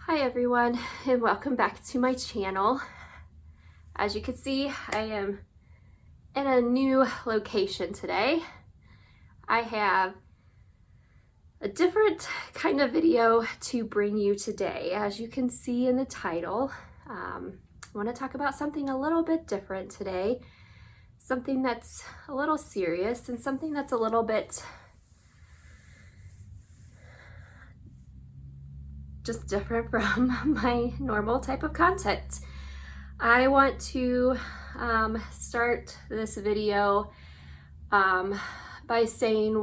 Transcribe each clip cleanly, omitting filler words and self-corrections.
Hi everyone, and welcome back to my channel. As you can see, I am in a new location today. I have a different kind of video to bring you today. As you can see in the title, I want to talk about something a little bit different today. Something that's a little serious and something that's a little bit just different from my normal type of content. I want to start this video by saying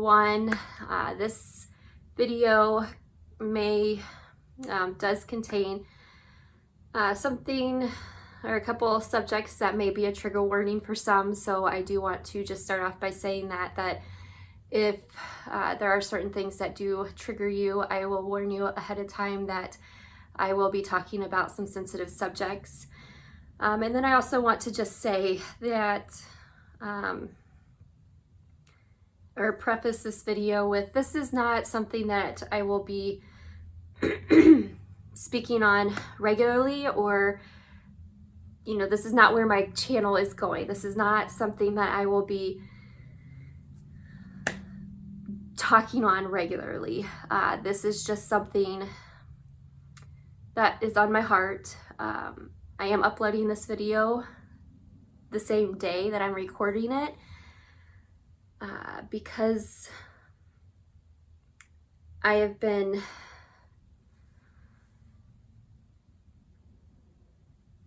this video does contain something or a couple of subjects that may be a trigger warning for some, so I do want to just start off by saying that if there are certain things that do trigger you, I will warn you ahead of time that I will be talking about some sensitive subjects. And then I also want to just say that, or preface this video with, this is not something that I will be speaking on regularly, or, you know, this is not where my channel is going. This is not something that I will be talking on regularly. This is just something that is on my heart. I am uploading this video the same day that I'm recording it because I have been,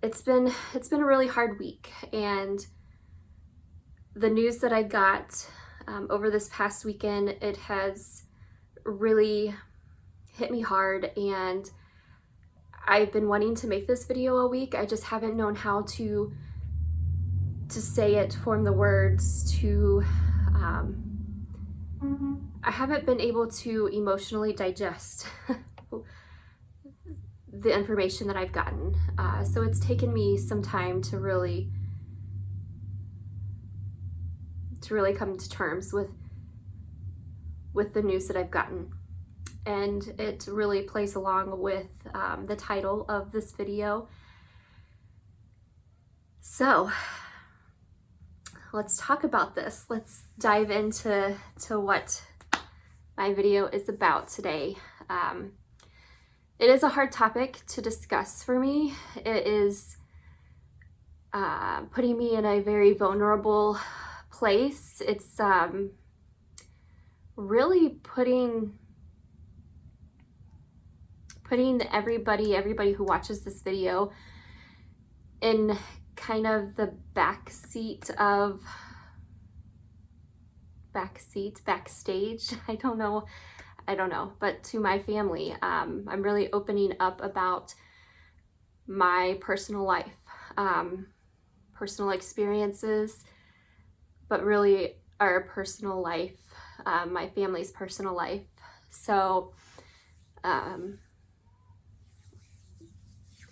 it's been a really hard week, and the news that I got over this past weekend, it has really hit me hard, and I've been wanting to make this video all week. I just haven't known how to say it, form the words to, I haven't been able to emotionally digest the information that I've gotten. So it's taken me some time to really come to terms with the news that I've gotten. And it really plays along with the title of this video. So let's talk about this. Let's dive into what my video is about today. It is a hard topic to discuss for me. It is putting me in a very vulnerable place. It's really putting everybody who watches this video in kind of the backstage. I don't know, but to my family, I'm really opening up about my personal life, personal experiences, but really our personal life, my family's personal life. So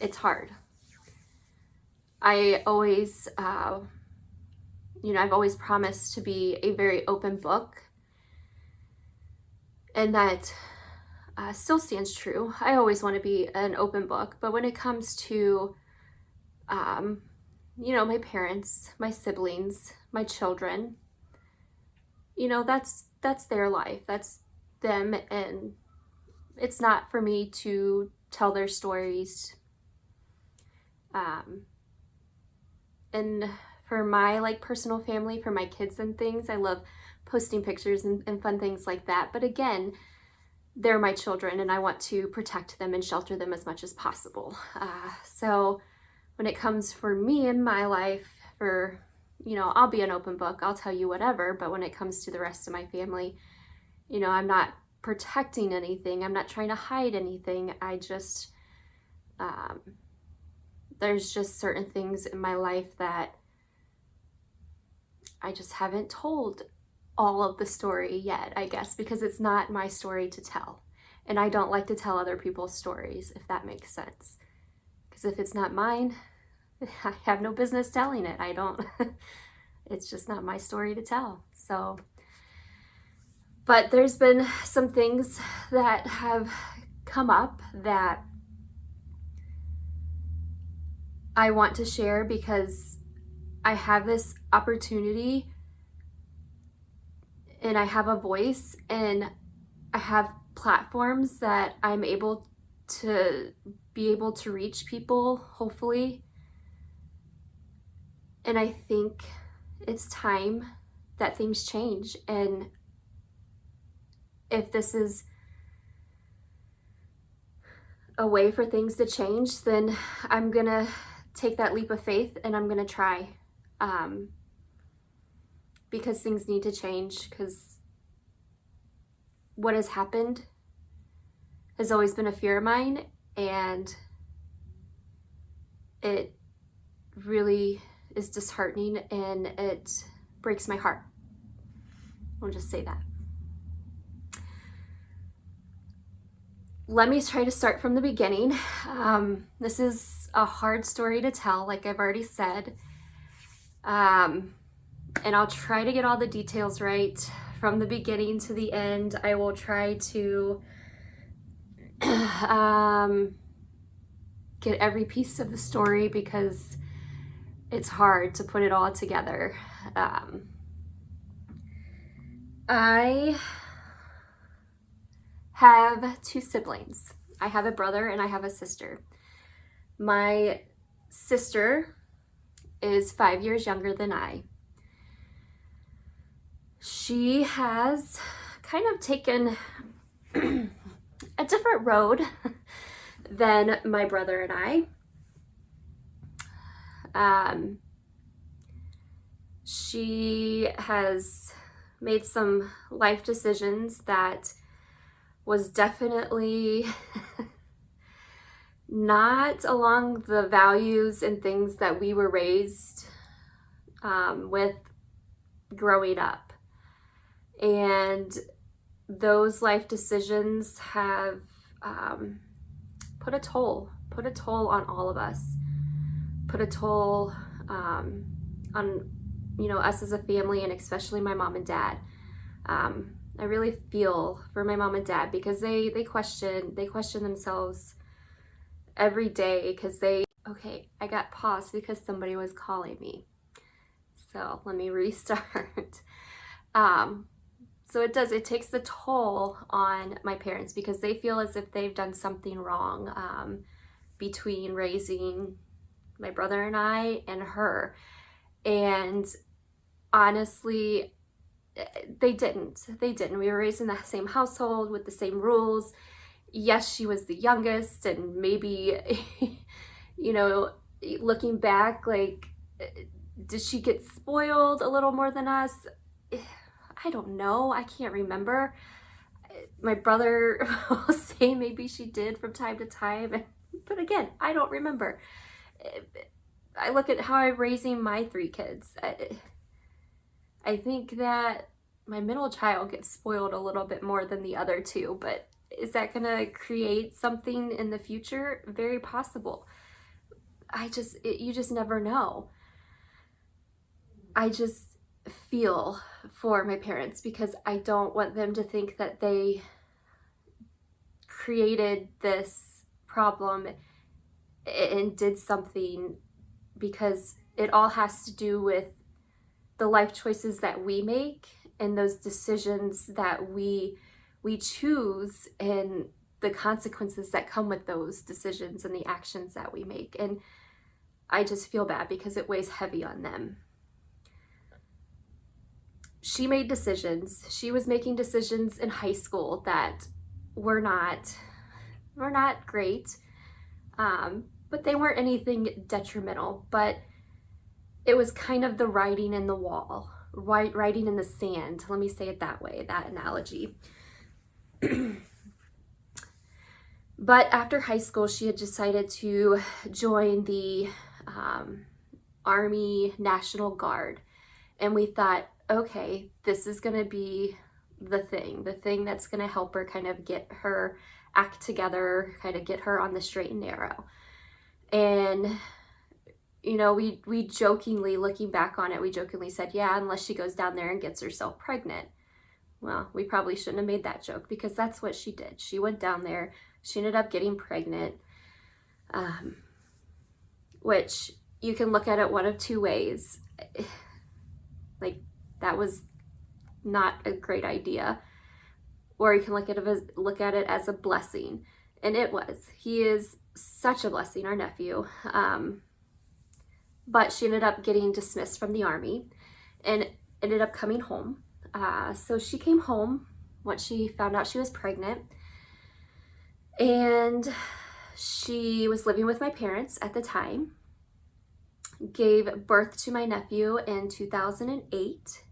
it's hard. I always, I've always promised to be a very open book, and that still stands true. I always want to be an open book, but when it comes to, my parents, my siblings, my children, that's their life, that's them, and it's not for me to tell their stories. And for my personal family, for my kids and things, I love posting pictures and fun things like that. But again, they're my children, and I want to protect them and shelter them as much as possible. So when it comes for me in my life, I'll be an open book, I'll tell you whatever, but when it comes to the rest of my family, I'm not protecting anything, I'm not trying to hide anything. I just, there's just certain things in my life that I just haven't told all of the story yet, I guess, because it's not my story to tell. And I don't like to tell other people's stories, if that makes sense. Because if it's not mine, I have no business telling it. It's just not my story to tell. So, but there's been some things that have come up that I want to share because I have this opportunity and I have a voice and I have platforms that I'm able to be able to reach people, hopefully. And I think it's time that things change. And if this is a way for things to change, then I'm gonna take that leap of faith and I'm gonna try. Because things need to change, because what has happened has always been a fear of mine, and it really is disheartening and it breaks my heart. I'll just say that. Let me try to start from the beginning. This is a hard story to tell, like I've already said. And I'll try to get all the details right from the beginning to the end. I will try to get every piece of the story because it's hard to put it all together. I have two siblings. I have a brother and I have a sister. My sister is 5 years younger than I. She has kind of taken a different road than my brother and I. She has made some life decisions that was definitely not along the values and things that we were raised with growing up. And those life decisions have put a toll on all of us, put a toll on, you know, us as a family, and especially my mom and dad. I really feel for my mom and dad because they question themselves every day because okay, I got paused because somebody was calling me. So let me restart. So it takes the toll on my parents because they feel as if they've done something wrong between raising my brother and I and her. And honestly, they didn't. We were raised in the same household with the same rules. Yes, she was the youngest, and maybe, you know, looking back, like, did she get spoiled a little more than us? I don't know. I can't remember. My brother will say maybe she did from time to time, but again, I don't remember. I look at how I'm raising my 3 kids. I think that my middle child gets spoiled a little bit more than the other 2, but is that gonna create something in the future? Very possible. You just never know. I just feel for my parents because I don't want them to think that they created this problem and did something, because it all has to do with the life choices that we make and those decisions that we choose and the consequences that come with those decisions and the actions that we make. And I just feel bad because it weighs heavy on them. She made decisions. She was making decisions in high school that were not great, but they weren't anything detrimental. But it was kind of the writing in the wall, writing in the sand. Let me say it that way, that analogy. But after high school, she had decided to join the Army National Guard. And we thought, okay, this is going to be the thing that's going to help her kind of get her act together, kind of get her on the straight and narrow. And, you know, we jokingly, looking back on it, we jokingly said, yeah, unless she goes down there and gets herself pregnant. Well, we probably shouldn't have made that joke because that's what she did. She went down there. She ended up getting pregnant. which you can look at it one of two ways. Like, that was not a great idea. Or you can look at it as a blessing. And it was. He is such a blessing, our nephew. But she ended up getting dismissed from the Army and ended up coming home. So she came home once she found out she was pregnant. And she was living with my parents at the time. Gave birth to my nephew in 2008.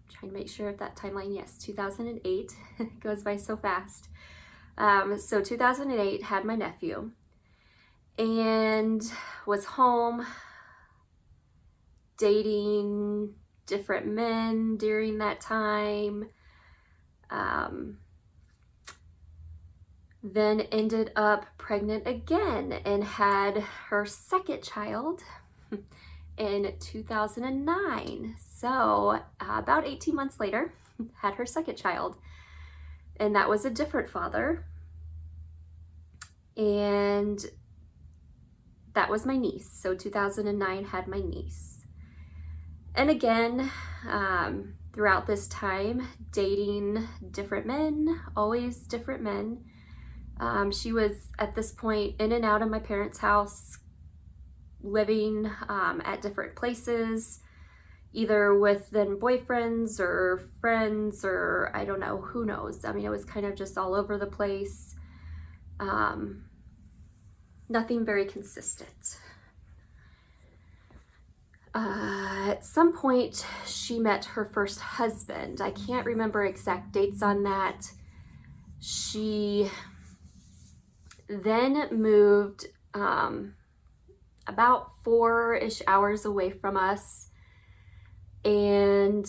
Trying to make sure of that timeline. Yes, 2008. It goes by so fast. So 2008, had my nephew and was home dating different men during that time. Then ended up pregnant again and had her second child in 2009. So about 18 months later, had her second child. And that was a different father. And that was my niece. So 2009 had my niece. And again, throughout this time, dating different men, always different men. She was at this point in and out of my parents' house, living at different places, either with then boyfriends or friends, or I don't know, who knows. I mean, it was kind of just all over the place. Nothing very consistent. At some point, she met her first husband. I can't remember exact dates on that. She then moved about 4-ish hours away from us, and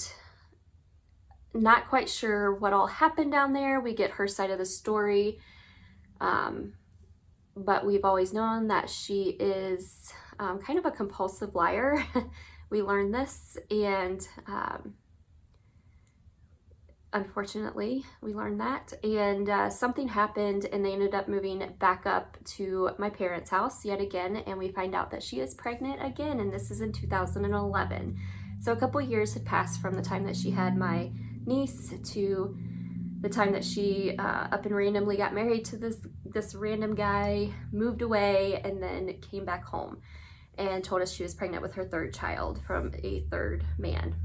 not quite sure what all happened down there. We get her side of the story, but we've always known that she is kind of a compulsive liar. We learned this, and unfortunately, we learned that, and something happened, and they ended up moving back up to my parents' house yet again, and we find out that she is pregnant again, and this is in 2011. So a couple years had passed from the time that she had my niece to the time that she up and randomly got married to this random guy, moved away, and then came back home and told us she was pregnant with her third child from a third man.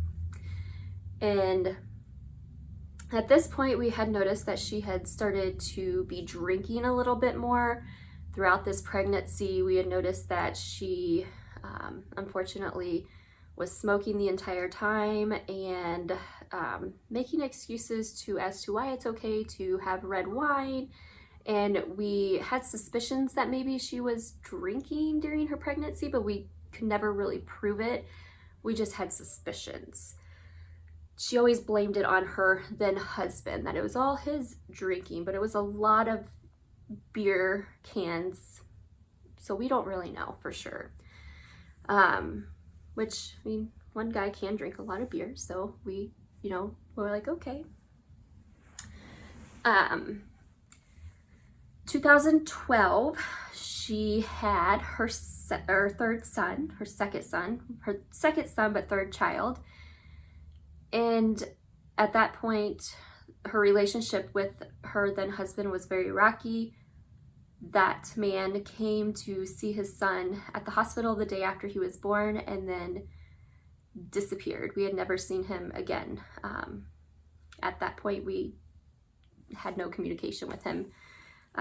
And at this point, we had noticed that she had started to be drinking a little bit more throughout this pregnancy. We had noticed that she, unfortunately, was smoking the entire time and making excuses as to why it's okay to have red wine. And we had suspicions that maybe she was drinking during her pregnancy, but we could never really prove it. We just had suspicions. She always blamed it on her then husband, that it was all his drinking, but it was a lot of beer cans, so we don't really know for sure. Which, I mean, one guy can drink a lot of beer, so we're like, okay. 2012, she had her second son, but third child. And at that point, her relationship with her then husband was very rocky. That man came to see his son at the hospital the day after he was born and then disappeared. We had never seen him again. At that point, we had no communication with him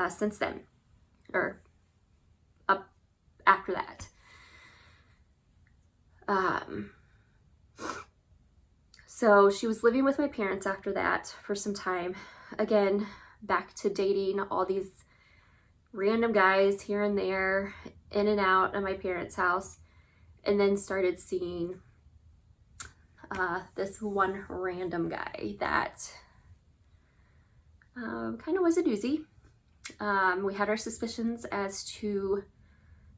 since then, or up after that. So she was living with my parents after that for some time. Again, back to dating all these random guys here and there, in and out of my parents' house, and then started seeing this one random guy that kind of was a doozy. We had our suspicions as to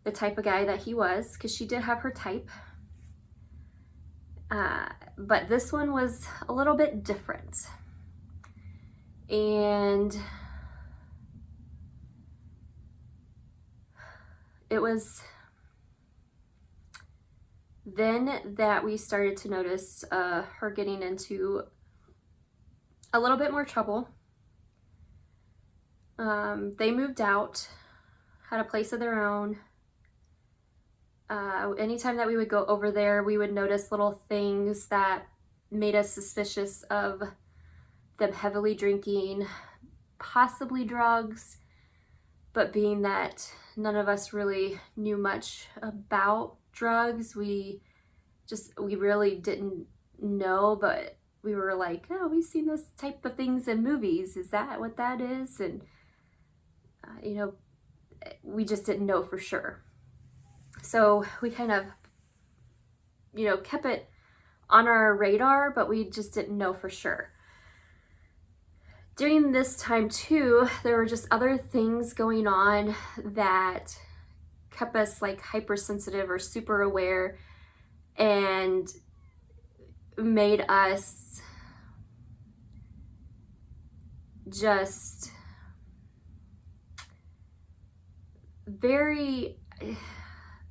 the type of guy that he was, because she did have her type. But this one was a little bit different. And it was Then that we started to notice her getting into a little bit more trouble. They moved out, had a place of their own. Anytime that we would go over there, we would notice little things that made us suspicious of them heavily drinking, possibly drugs, but being that none of us really knew much about drugs, we really didn't know, but we were like, oh, we've seen those type of things in movies. Is that what that is? And, we just didn't know for sure. So we kind of, kept it on our radar, but we just didn't know for sure. During this time too, there were just other things going on that kept us like hypersensitive or super aware and made us just very,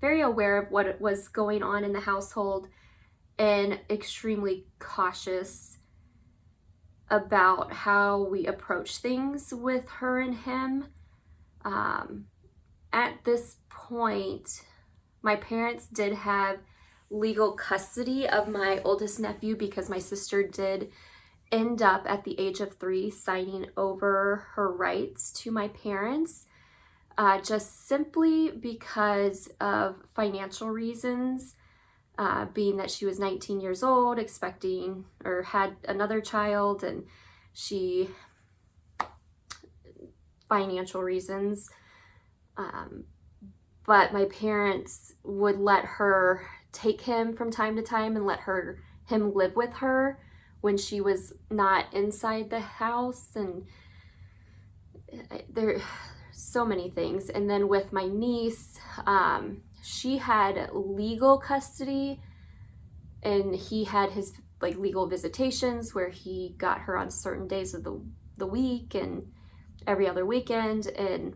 very aware of what was going on in the household and extremely cautious about how we approach things with her and him. At this point, my parents did have legal custody of my oldest nephew because my sister did end up at the age of 3 signing over her rights to my parents, just simply because of financial reasons. Being that she was 19 years old, expecting or had another child, and financial reasons. But my parents would let her take him from time to time and let him live with her when she was not inside the house. And there so many things. And then with my niece, she had legal custody, and he had his like legal visitations where he got her on certain days of the week and every other weekend. And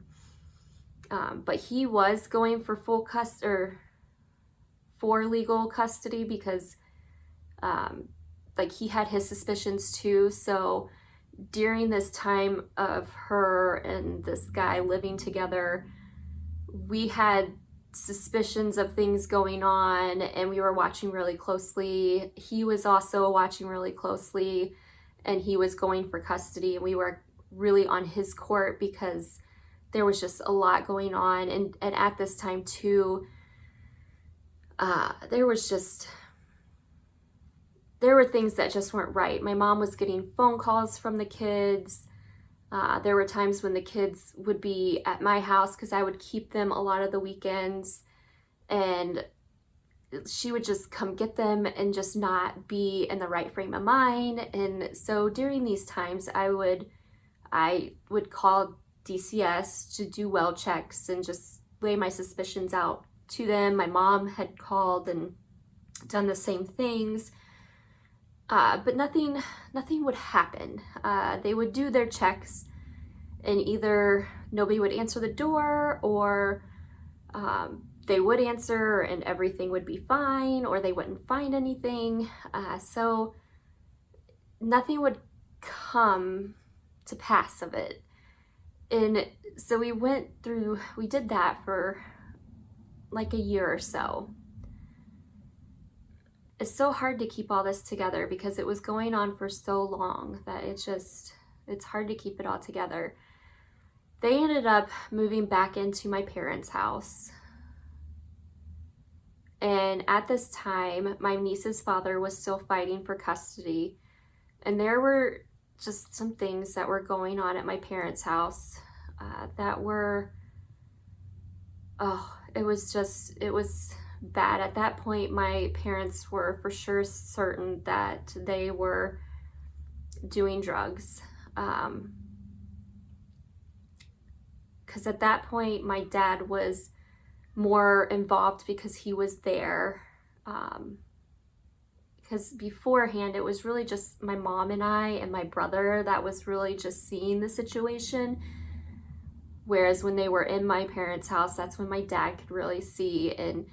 but he was going for full custody or for legal custody because like he had his suspicions too. So during this time of her and this guy living together, we had suspicions of things going on, and we were watching really closely. He was also watching really closely, and he was going for custody, and we were really on his court because there was just a lot going on. And at this time too, there were things that just weren't right. My mom was getting phone calls from the kids. There were times when the kids would be at my house because I would keep them a lot of the weekends, and she would just come get them and just not be in the right frame of mind. And so during these times, I would call DCS to do well checks and just lay my suspicions out to them. My mom had called and done the same things. But nothing would happen. They would do their checks, and either nobody would answer the door, or they would answer and everything would be fine, or they wouldn't find anything. So nothing would come to pass of it. And so we did that for like a year or so. It's so hard to keep all this together because it was going on for so long that it's hard to keep it all together. They ended up moving back into my parents' house. And at this time, my niece's father was still fighting for custody. And there were just some things that were going on at my parents' house that were, it was bad. At that point, my parents were for sure certain that they were doing drugs. Because at that point, my dad was more involved because he was there. Because beforehand, it was really just my mom and I and my brother that was really just seeing the situation. Whereas when they were in my parents' house, that's when my dad could really see. And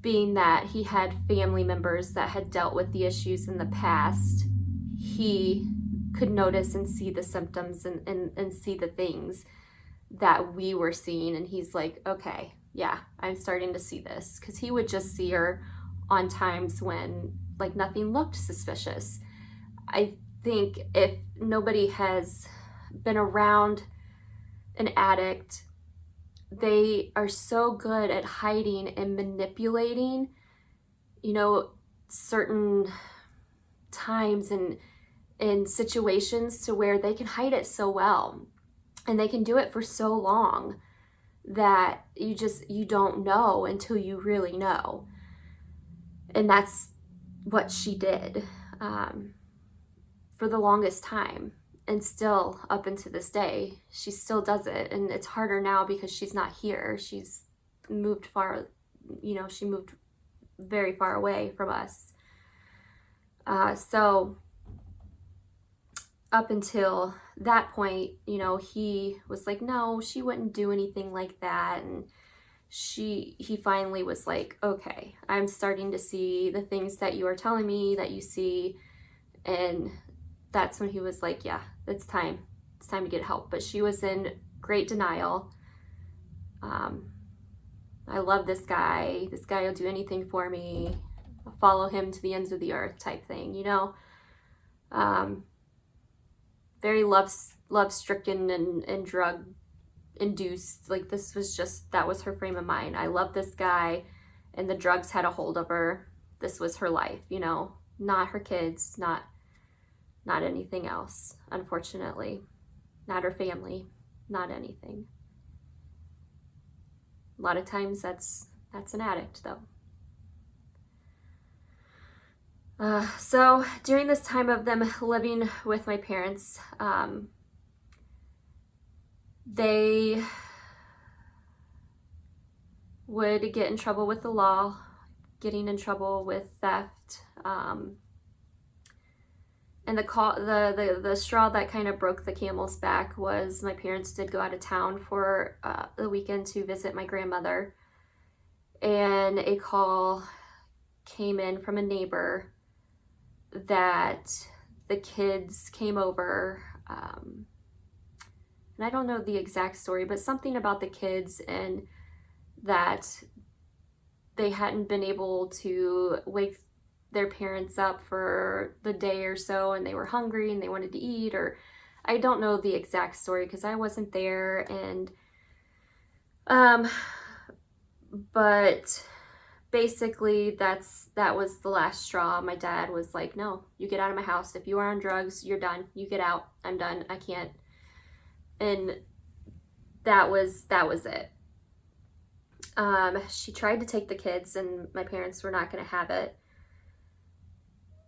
being that he had family members that had dealt with the issues in the past, he could notice and see the symptoms and see the things that we were seeing. And he's like, okay, yeah, I'm starting to see this. Because he would just see her on times when like nothing looked suspicious. I think if nobody has been around an addict, they are so good at hiding and manipulating, certain times and in situations to where they can hide it so well, and they can do it for so long that you don't know until you really know. And that's what she did for the longest time. And still, up into this day, she still does it. And it's harder now because she's not here. She's moved far, she moved very far away from us. So up until that point, he was like, no, she wouldn't do anything like that. And he finally was like, okay, I'm starting to see the things that you are telling me that you see. And that's when he was like, yeah, it's time to get help. But she was in great denial. I love this guy will do anything for me, I'll follow him to the ends of the earth type thing, very love stricken and drug induced. Like, that was her frame of mind. I love this guy, and the drugs had a hold of her. This was her life, not her kids, not anything else, unfortunately. Not her family, not anything. A lot of times that's an addict, though. So during this time of them living with my parents, they would get in trouble with the law, getting in trouble with theft, and the straw that kind of broke the camel's back was my parents did go out of town for the weekend to visit my grandmother, and a call came in from a neighbor that the kids came over, and I don't know the exact story, but something about the kids and that they hadn't been able to wake their parents up for the day or so, and they were hungry and they wanted to eat, or I don't know the exact story because I wasn't there. And but basically that was the last straw. My dad was like, no, you get out of my house. If you are on drugs, you're done. You get out. I'm done. I can't. And that was it. She tried to take the kids, and my parents were not going to have it.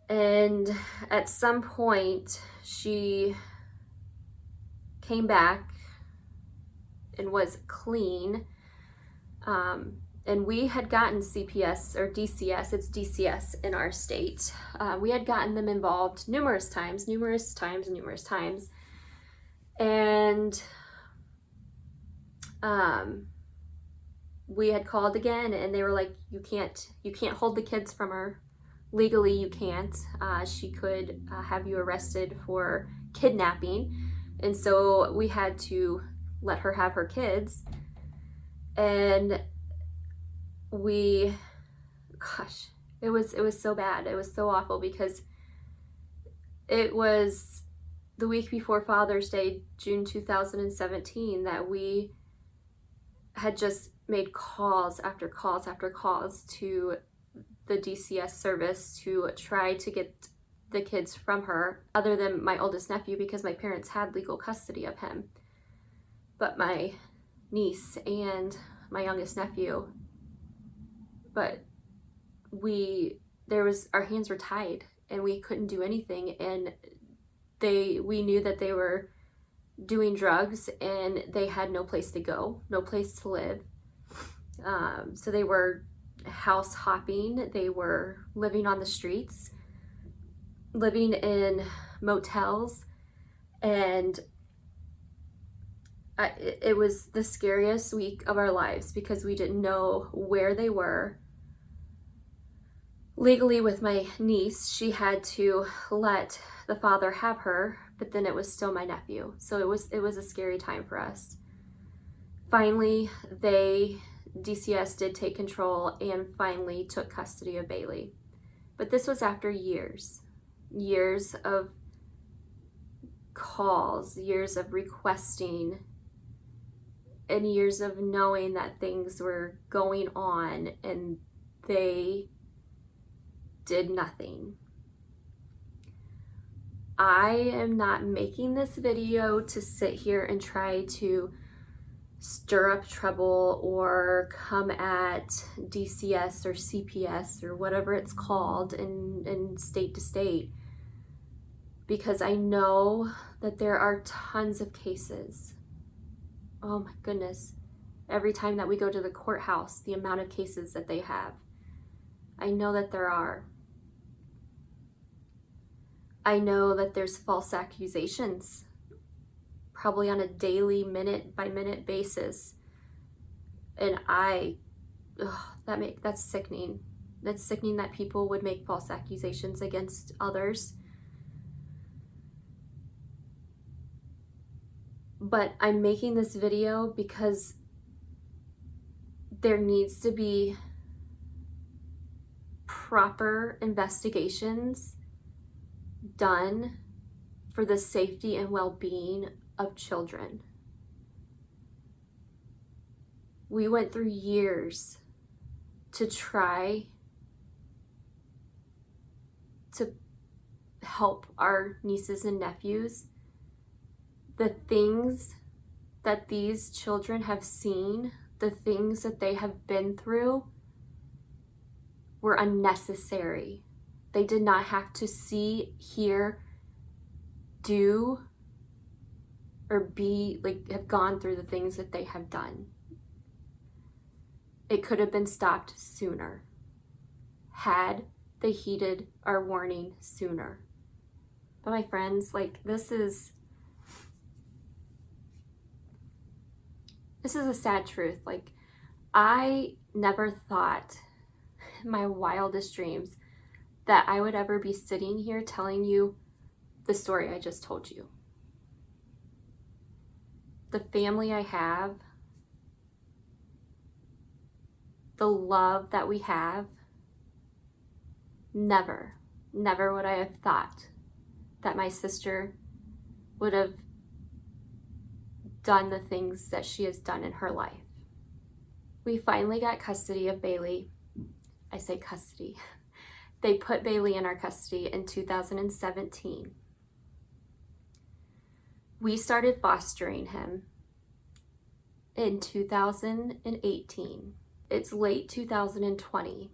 And at some point, she came back and was clean. And we had gotten CPS or DCS, it's DCS in our state. We had gotten them involved numerous times. And we had called again, and they were like, you can't hold the kids from her. Legally, you can't. She could have you arrested for kidnapping. And so we had to let her have her kids. And it was so bad. It was so awful because it was the week before Father's Day, June 2017, that we had just made calls after calls after calls to the DCS service to try to get the kids from her, other than my oldest nephew, because my parents had legal custody of him. But my niece and my youngest nephew, but our hands were tied and we couldn't do anything. And we knew that they were doing drugs and they had no place to go, no place to live. So they were house hopping, they were living on the streets, living in motels, and it was the scariest week of our lives because we didn't know where they were. legally with my niece, she had to let the father have her, but then it was still my nephew. So it was a scary time for us. Finally, DCS did take control and finally took custody of Bailey. But this was after years of calls, years of requesting, and years of knowing that things were going on, and they did nothing. I am not making this video to sit here and try to stir up trouble or come at DCS or CPS or whatever it's called in state to state, because I know that there are tons of cases. Oh my goodness. Every time that we go to the courthouse, the amount of cases that they have. I know that there are. I know that there's false accusations, probably on a daily, minute by minute basis. And that's sickening. That's sickening that people would make false accusations against others. But I'm making this video because there needs to be proper investigations done for the safety and well-being of children. We went through years to try to help our nieces and nephews. The things that these children have seen, the things that they have been through, were unnecessary. They did not have to see, hear, do, or be, have gone through the things that they have done. It could have been stopped sooner had they heeded our warning sooner. But my friends, this is a sad truth. I never thought in my wildest dreams that I would ever be sitting here telling you the story I just told you. The family I have, the love that we have, never would I have thought that my sister would have done the things that she has done in her life. We finally got custody of Bailey. I say custody. They put Bailey in our custody in 2017. We started fostering him in 2018. It's late 2020.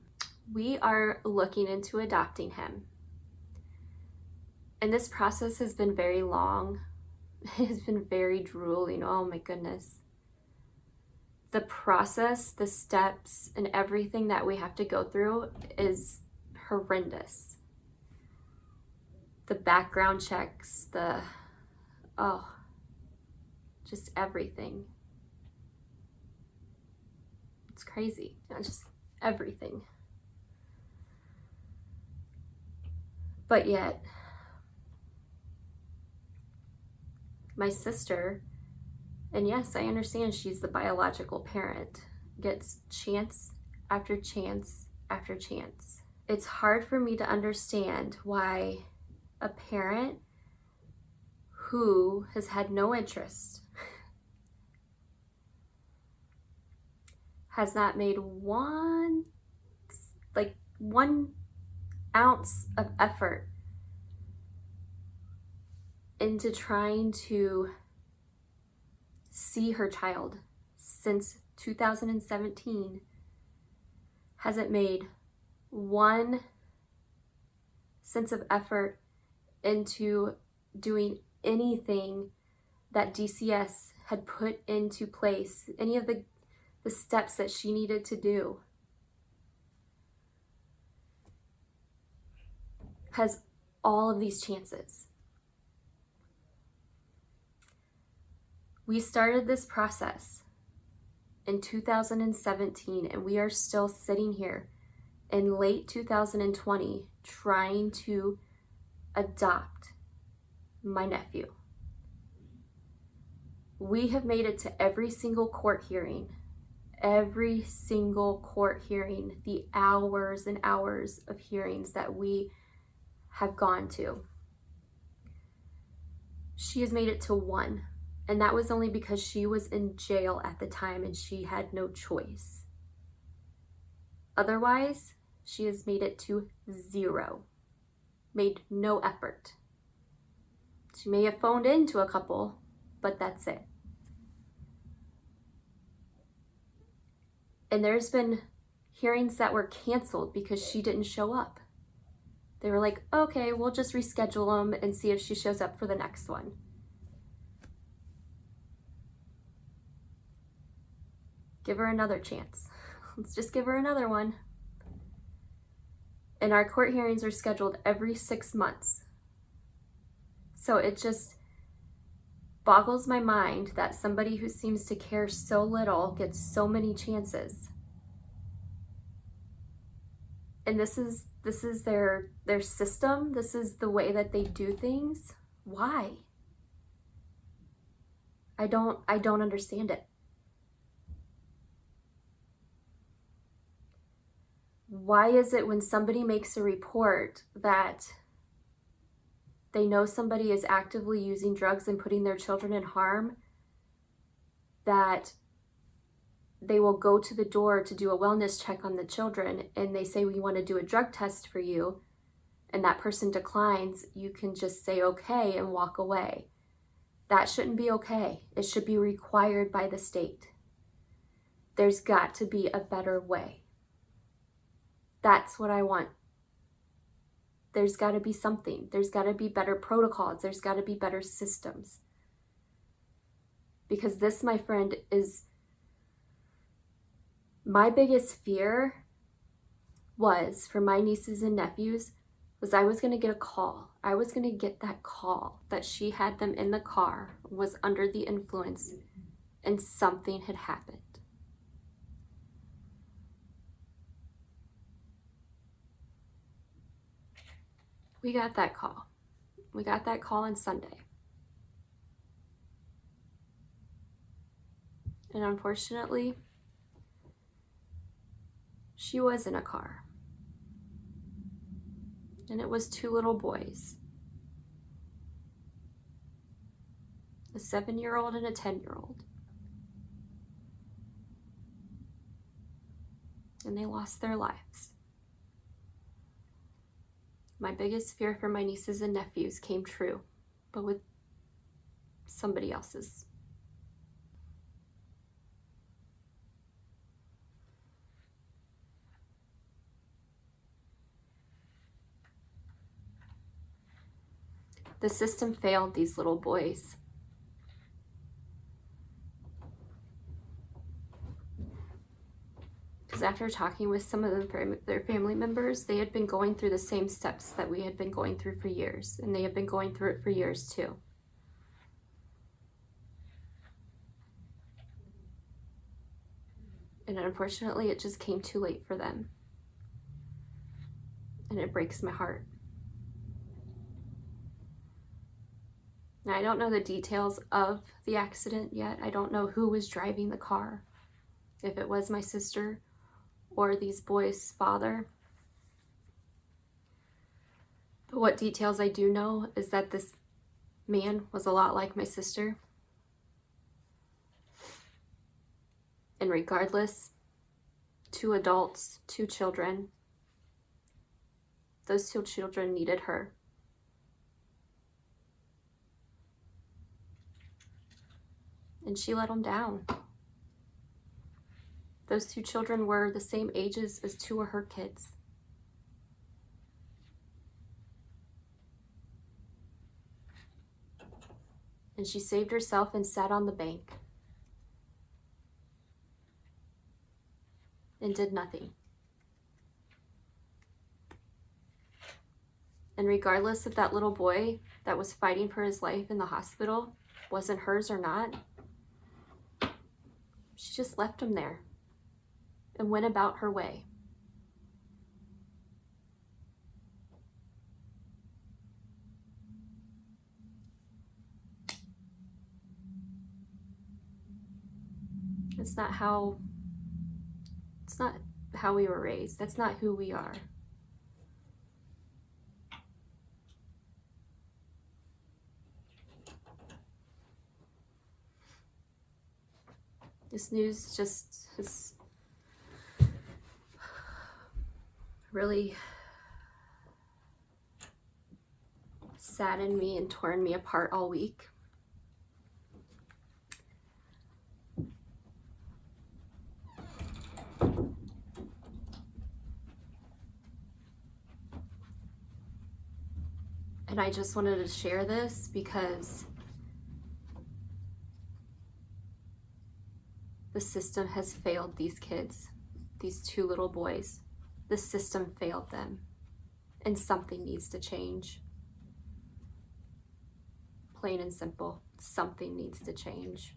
We are looking into adopting him. And this process has been very long. It has been very drooling. Oh my goodness. The process, the steps, and everything that we have to go through is horrendous. The background checks, just everything. It's crazy. Just everything. But yet, my sister, and yes, I understand she's the biological parent, gets chance after chance after chance. It's hard for me to understand why a parent who has had no interest has not made one ounce of effort into trying to see her child since 2017, hasn't made one sense of effort into doing anything that DCS had put into place, any of the steps that she needed to do. Has all of these chances. We started this process in 2017, and we are still sitting here in late 2020 trying to adopt my nephew. We have made it to every single court hearing, the hours and hours of hearings that we have gone to. She has made it to one, and that was only because she was in jail at the time and she had no choice. Otherwise, she has made it to 0, made no effort. She may have phoned into a couple, but that's it. And there's been hearings that were canceled because she didn't show up. They were like, okay, we'll just reschedule them and see if she shows up for the next one. Give her another chance. Let's just give her another one. And our court hearings are scheduled every 6 months. So it just boggles my mind that somebody who seems to care so little gets so many chances. And this is their system. This is the way that they do things. Why? I don't understand it. Why is it when somebody makes a report that they know somebody is actively using drugs and putting their children in harm, that they will go to the door to do a wellness check on the children and they say, we want to do a drug test for you, and that person declines, you can just say okay and walk away. That shouldn't be okay. It should be required by the state. There's got to be a better way. That's what I want. There's got to be something. There's got to be better protocols. There's got to be better systems. Because this, my friend, is my biggest fear was for my nieces and nephews was I was going to get a call. I was going to get that call that she had them in the car, was under the influence, and something had happened. We got that call. We got that call on Sunday. And unfortunately, she was in a car. And it was 2 little boys. A 7-year-old and a 10-year-old. And they lost their lives. My biggest fear for my nieces and nephews came true, but with somebody else's. The system failed these little boys. Because after talking with some of them, their family members, they had been going through the same steps that we had been going through for years, and they had been going through it for years too. And unfortunately, it just came too late for them. And it breaks my heart. Now, I don't know the details of the accident yet. I don't know who was driving the car. If it was my sister or these boys' father. But what details I do know is that this man was a lot like my sister. And regardless, 2 adults, 2 children, those 2 children needed her. And she let them down. Those 2 children were the same ages as 2 of her kids. And she saved herself and sat on the bank and did nothing. And regardless if that little boy that was fighting for his life in the hospital wasn't hers or not, she just left him there and went about her way. It's not how we were raised. That's not who we are. This news just has really saddened me and torn me apart all week. And I just wanted to share this because the system has failed these kids, these two little boys. The system failed them, and something needs to change. Plain and simple, something needs to change.